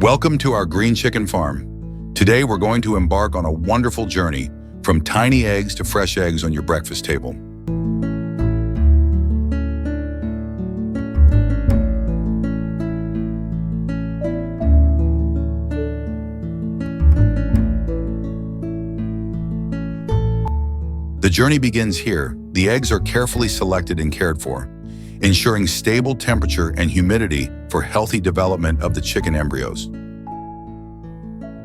Welcome to our green chicken farm. Today we're going to embark on a wonderful journey from tiny eggs to fresh eggs on your breakfast table. The journey begins here. The eggs are carefully selected and cared for, ensuring stable temperature and humidity for healthy development of the chicken embryos.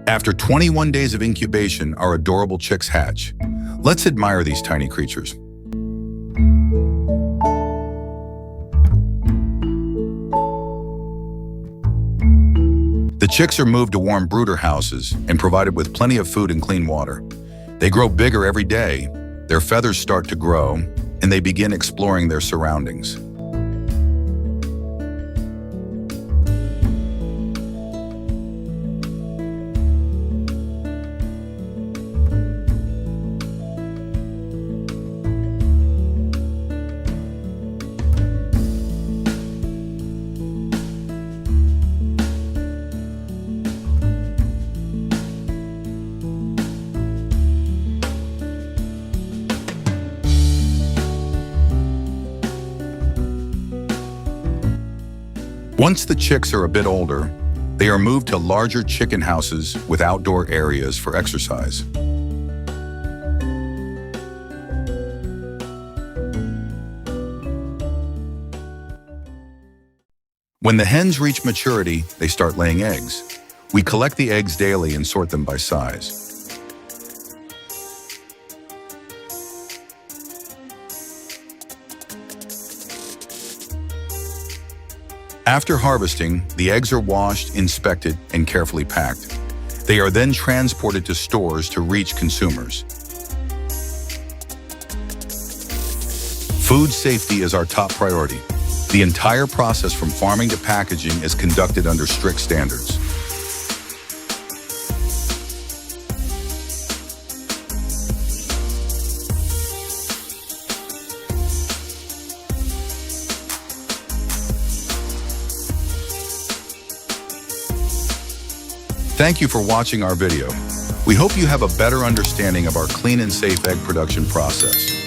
After 21 days of incubation, our adorable chicks hatch. Let's admire these tiny creatures. The chicks are moved to warm brooder houses and provided with plenty of food and clean water. They grow bigger every day. Their feathers start to grow, and they begin exploring their surroundings. Once the chicks are a bit older, they are moved to larger chicken houses with outdoor areas for exercise. When the hens reach maturity, they start laying eggs. We collect the eggs daily and sort them by size. After harvesting, the eggs are washed, inspected, and carefully packed. They are then transported to stores to reach consumers. Food safety is our top priority. The entire process from farming to packaging is conducted under strict standards. Thank you for watching our video. We hope you have a better understanding of our clean and safe egg production process.